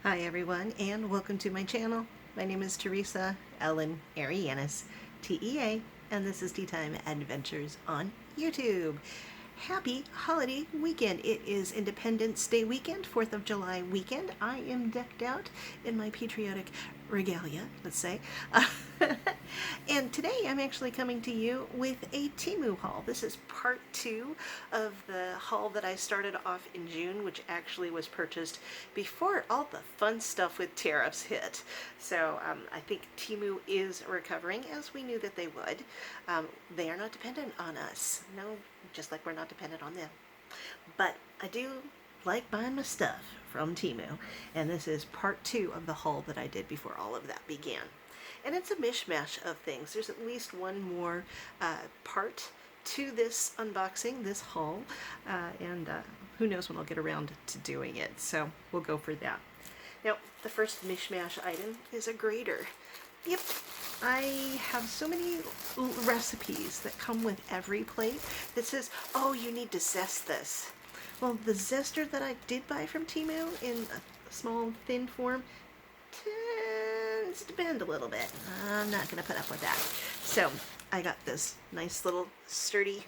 Hi everyone, and welcome to my channel. My name is Teresa Ellen Arianis, T.E.A, and this is Tea Time Adventures on YouTube. Happy holiday weekend. It is Independence Day weekend, 4th of July weekend. I am decked out in my patriotic regalia, let's say. And today I'm actually coming to you with a TEMU haul. This is part 2 of the haul that I started off in June, which actually was purchased before all the fun stuff with tariffs hit. So I think TEMU is recovering, as we knew that they would. They are not dependent on us. No, just like we're not dependent on them. But I do like buying my stuff from TEMU, and this is part 2 of the haul that I did before all of that began. And it's a mishmash of things. There's at least one more part to this unboxing, this haul, and who knows when I'll get around to doing it, so we'll go for that. Now, the first mishmash item is a grater. Yep, I have so many recipes that come with every plate that says, oh, you need to zest this. Well, the zester that I did buy from TEMU in a small, thin form tends to bend a little bit. I'm not going to put up with that. So I got this nice little sturdy,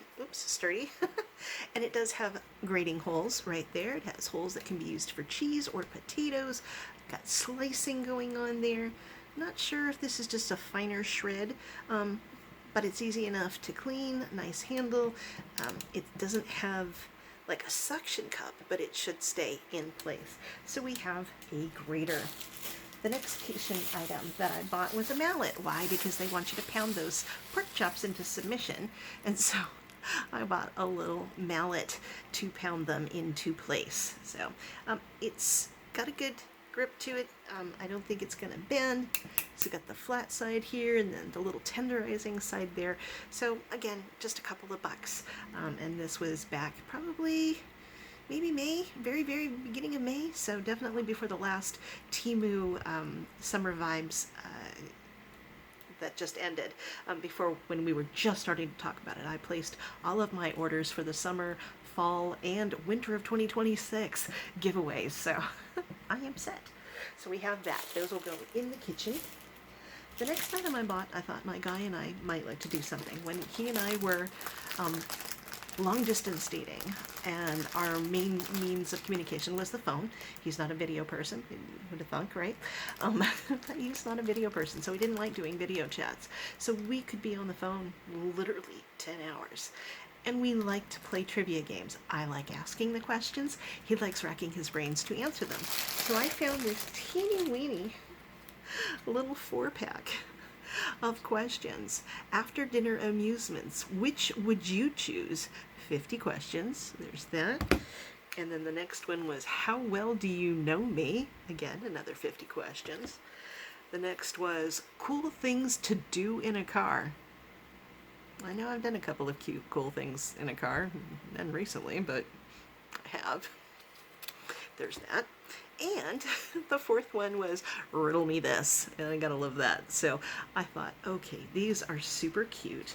and it does have grating holes right there. It has holes that can be used for cheese or potatoes. Got slicing going on there. Not sure if this is just a finer shred, but it's easy enough to clean. Nice handle. It doesn't have like a suction cup, but it should stay in place. So we have a grater. The next kitchen item that I bought was a mallet. Why? Because they want you to pound those pork chops into submission. And so I bought a little mallet to pound them into place. So it's got a good grip to it. I don't think it's going to bend. So got the flat side here and then the little tenderizing side there. So again, just a couple of bucks. And this was back probably maybe May, very beginning of May, so definitely before the last TEMU summer vibes that just ended. Before, when we were just starting to talk about it, I placed all of my orders for the summer, fall, and winter of 2026 giveaways, so I am set. So we have that. Those will go in the kitchen. The next item I bought, I thought my guy and I might like to do something. When he and I were long distance dating, and our main means of communication was the phone. He's not a video person. Who'd have thunk, right? He's not a video person, so he didn't like doing video chats. So we could be on the phone literally 10 hours. And we like to play trivia games. I like asking the questions. He likes racking his brains to answer them. So I found this teeny weeny little 4-pack of questions. After dinner amusements, which would you choose? 50 questions. There's that. And then the next one was, how well do you know me? Again, another 50 questions. The next was, cool things to do in a car. I know I've done a couple of cute, cool things in a car, and recently, but I have. There's that. And the fourth one was, riddle me this, and I gotta love that. So I thought, okay, these are super cute.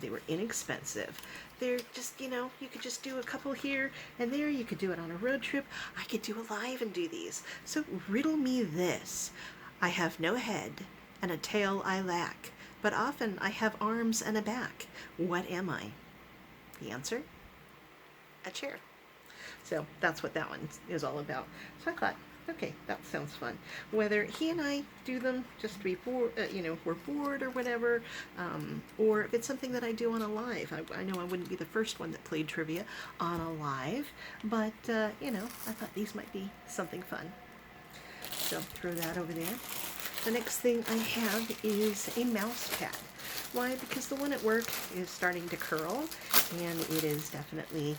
They were inexpensive. They're just, you know, you could just do a couple here and there. You could do it on a road trip. I could do a live and do these. So riddle me this. I have no head and a tail I lack, but often I have arms and a back. What am I? The answer? A chair. So that's what that one is all about. So I thought, okay, that sounds fun. Whether he and I do them just to be bored, we're bored or whatever, or if it's something that I do on a live. I know I wouldn't be the first one that played trivia on a live, but, I thought these might be something fun. So throw that over there. The next thing I have is a mouse pad. Why? Because the one at work is starting to curl, and it is definitely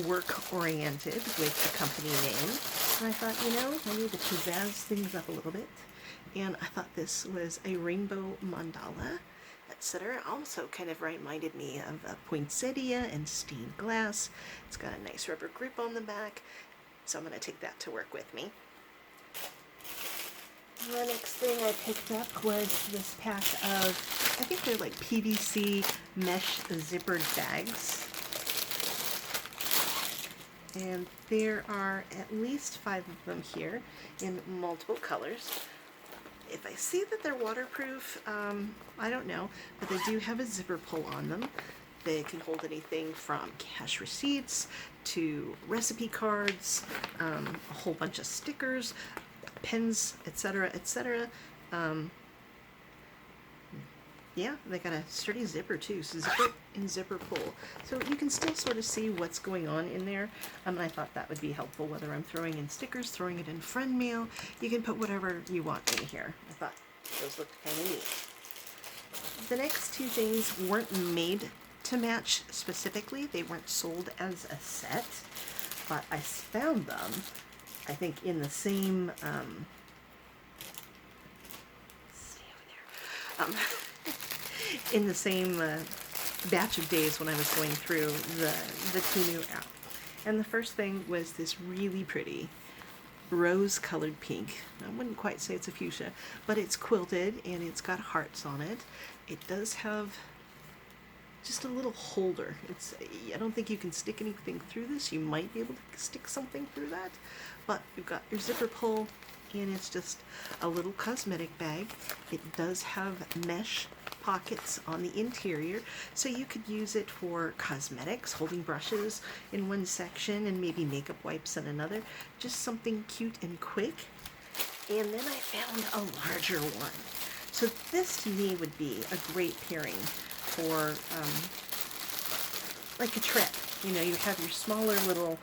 work-oriented with the company name. And I thought, I need to pizzazz things up a little bit. And I thought this was a rainbow mandala, etc. Also kind of reminded me of a poinsettia and stained glass. It's got a nice rubber grip on the back, so I'm going to take that to work with me. The next thing I picked up was this pack of, I think they're like PVC mesh zippered bags. And there are at least 5 of them here in multiple colors. If I see that they're waterproof, I don't know, but they do have a zipper pull on them. They can hold anything from cash receipts to recipe cards, a whole bunch of stickers, pens, etc., etc. Yeah, they got a sturdy zipper too, so zipper and zipper pull. So you can still sort of see what's going on in there. And I thought that would be helpful, whether I'm throwing in stickers, throwing it in friend mail. You can put whatever you want in here. I thought those looked kind of neat. The next 2 things weren't made to match specifically. They weren't sold as a set, but I found them, I think, in the same, stay over there. In the same batch of days when I was going through the TEMU app. And the first thing was this really pretty rose-colored pink. I wouldn't quite say it's a fuchsia, but it's quilted and it's got hearts on it. It does have just a little holder. I don't think you can stick anything through this. You might be able to stick something through that, but you've got your zipper pull, and it's just a little cosmetic bag. It does have mesh pockets on the interior, so you could use it for cosmetics, holding brushes in one section and maybe makeup wipes in another. Just something cute and quick. And then I found a larger one. So this to me would be a great pairing for like a trip. You know, you have your smaller little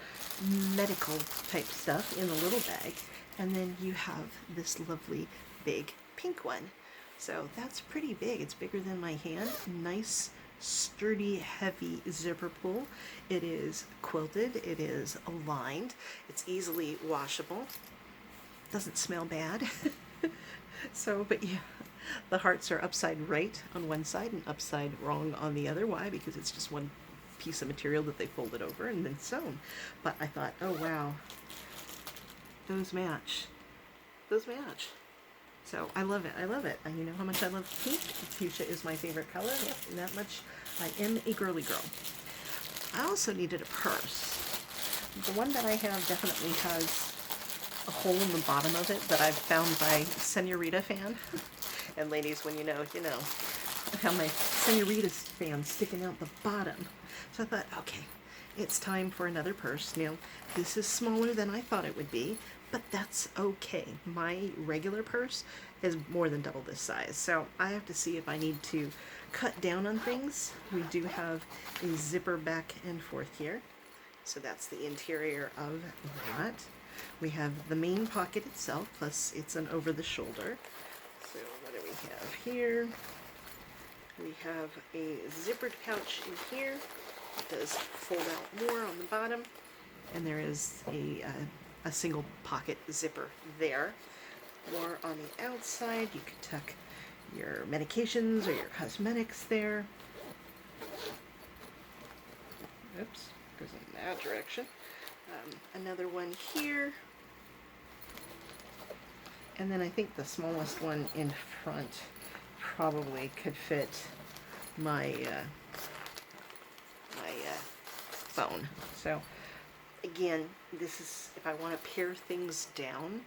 medical type stuff in a little bag, and then you have this lovely big pink one. So that's pretty big. It's bigger than my hand. Nice, sturdy, heavy zipper pull. It is quilted. It is aligned. It's easily washable. Doesn't smell bad. So, but yeah, the hearts are upside right on one side and upside wrong on the other. Why? Because it's just one piece of material that they folded over and then sewn. But I thought, oh wow, those match. Those match. So I love it. I love it. And you know how much I love pink? Fuchsia is my favorite color. Yep, and that much. I am a girly girl. I also needed a purse. The one that I have definitely has a hole in the bottom of it that I've found by Senorita fan. And ladies, when you know, you know. I found my Senorita fan sticking out the bottom. So I thought, okay, it's time for another purse. Now, this is smaller than I thought it would be, but that's okay. My regular purse is more than double this size, so I have to see if I need to cut down on things. We do have a zipper back and forth here, so that's the interior of that. We have the main pocket itself, plus it's an over-the-shoulder. So what do we have here? We have a zippered pouch in here. It does fold out more on the bottom, and there is a single pocket zipper there. More on the outside, you could tuck your medications or your cosmetics there. Oops, goes in that direction. Another one here. And then I think the smallest one in front probably could fit my phone. So again, this is, if I want to pare things down,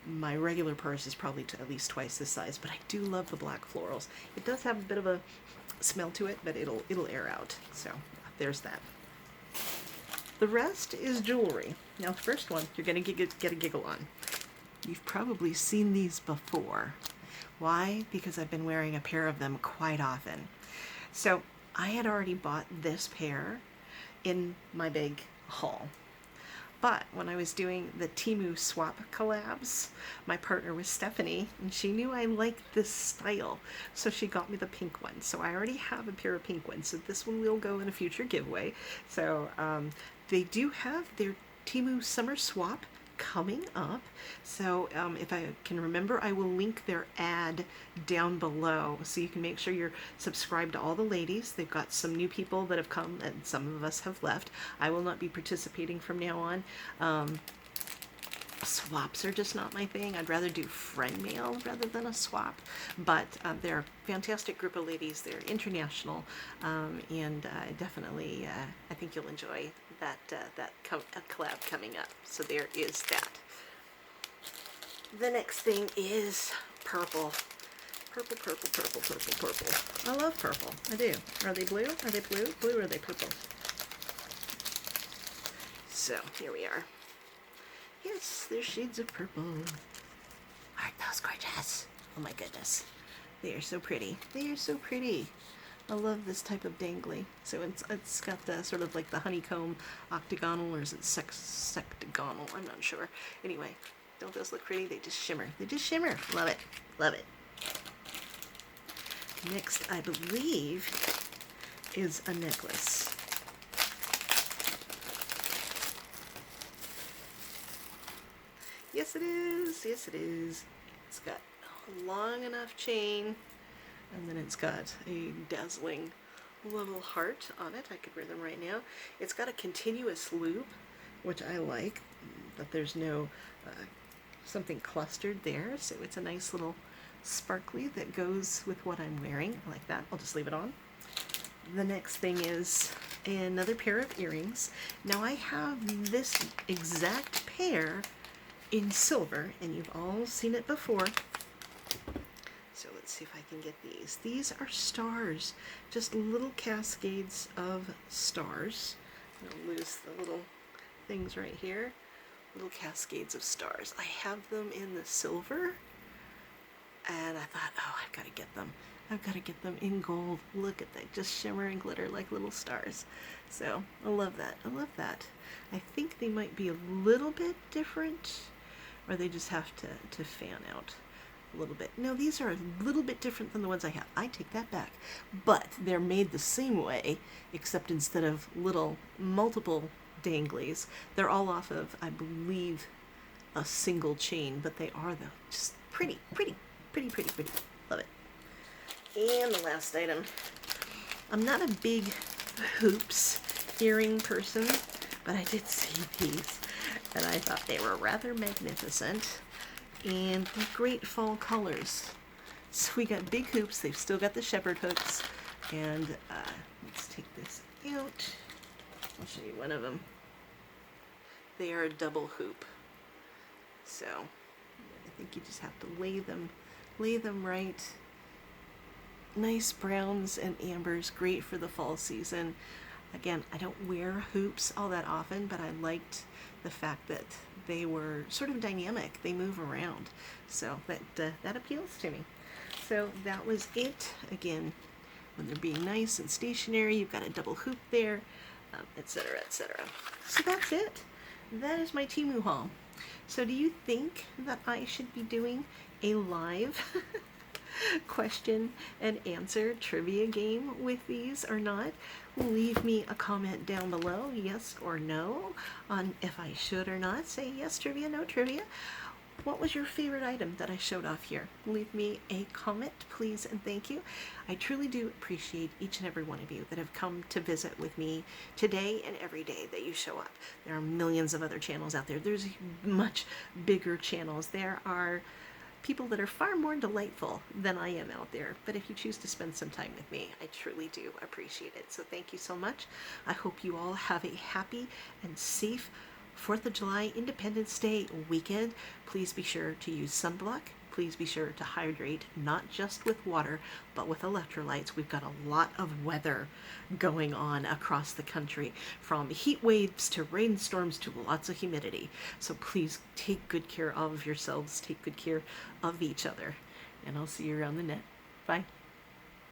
my regular purse is probably at least twice this size, but I do love the black florals. It does have a bit of a smell to it, but it'll air out. So there's that. The rest is jewelry. Now the first one you're going to get a giggle on. You've probably seen these before. Why? Because I've been wearing a pair of them quite often. So I had already bought this pair in my big haul. But when I was doing the TEMU swap collabs, my partner was Stephanie, and she knew I liked this style, so she got me the pink one. So I already have a pair of pink ones, so this one will go in a future giveaway. So they do have their TEMU summer swap coming up, so if I can remember, I will link their ad down below so you can make sure you're subscribed to all the ladies. They've got some new people that have come, and some of us have left. I will not be participating from now on, Swaps are just not my thing. I'd rather do friend mail rather than a swap. But they're a fantastic group of ladies. They're international, and definitely, I think you'll enjoy that collab coming up. So there is that. The next thing is purple. Purple, purple, purple, purple, purple. I love purple. I do. Are they blue? Are they blue? Blue or are they purple? So here we are. Yes, there's shades of purple. Aren't those gorgeous? Oh my goodness. They are so pretty. They are so pretty. I love this type of dangly. So it's got the sort of like the honeycomb octagonal, or is it sextagonal? I'm not sure. Anyway, don't those look pretty? They just shimmer. They just shimmer. Love it. Love it. Next, I believe, is a necklace. Yes, it is. Yes, it is. It's got a long enough chain, and then it's got a dazzling little heart on it. I could wear them right now. It's got a continuous loop, which I like, but there's no something clustered there, so it's a nice little sparkly that goes with what I'm wearing. I like that. I'll just leave it on. The next thing is another pair of earrings. Now I have this exact pair in silver, and you've all seen it before. So let's see if I can get these. These are stars, just little cascades of stars. I'll lose the little things right here. Little cascades of stars. I have them in the silver, and I thought, oh, I've got to get them. I've got to get them in gold. Look at that, just shimmer and glitter like little stars. So I love that. I love that. I think they might be a little bit different, or they just have to fan out a little bit. No, these are a little bit different than the ones I have. I take that back. But they're made the same way, except instead of little multiple danglies, they're all off of, I believe, a single chain, but they are though just pretty, pretty, pretty, pretty, pretty. Love it. And the last item. I'm not a big hoops earring person, but I did see these, and I thought they were rather magnificent and great fall colors. So we got big hoops. They've still got the shepherd hooks, and let's take this out. I'll show you one of them. They are a double hoop. So I think you just have to lay them right. Nice browns and ambers, great for the fall season. Again, I don't wear hoops all that often, but I liked the fact that they were sort of dynamic. They move around. So that appeals to me. So that was it. Again, when they're being nice and stationary, you've got a double hoop there, etc., etc. So that's it. That is my TEMU haul. So do you think that I should be doing a live question and answer trivia game with these or not? Leave me a comment down below, yes or no, on if I should or not. Say yes trivia, no trivia. What was your favorite item that I showed off here? Leave me a comment, please, and thank you. I truly do appreciate each and every one of you that have come to visit with me today and every day that you show up. There are millions of other channels out there. There's much bigger channels. There are people that are far more delightful than I am out there. But if you choose to spend some time with me, I truly do appreciate it. So thank you so much. I hope you all have a happy and safe 4th of July Independence Day weekend. Please be sure to use sunblock. Please be sure to hydrate, not just with water, but with electrolytes. We've got a lot of weather going on across the country, from heat waves to rainstorms to lots of humidity. So please take good care of yourselves, take good care of each other, and I'll see you around the net. Bye.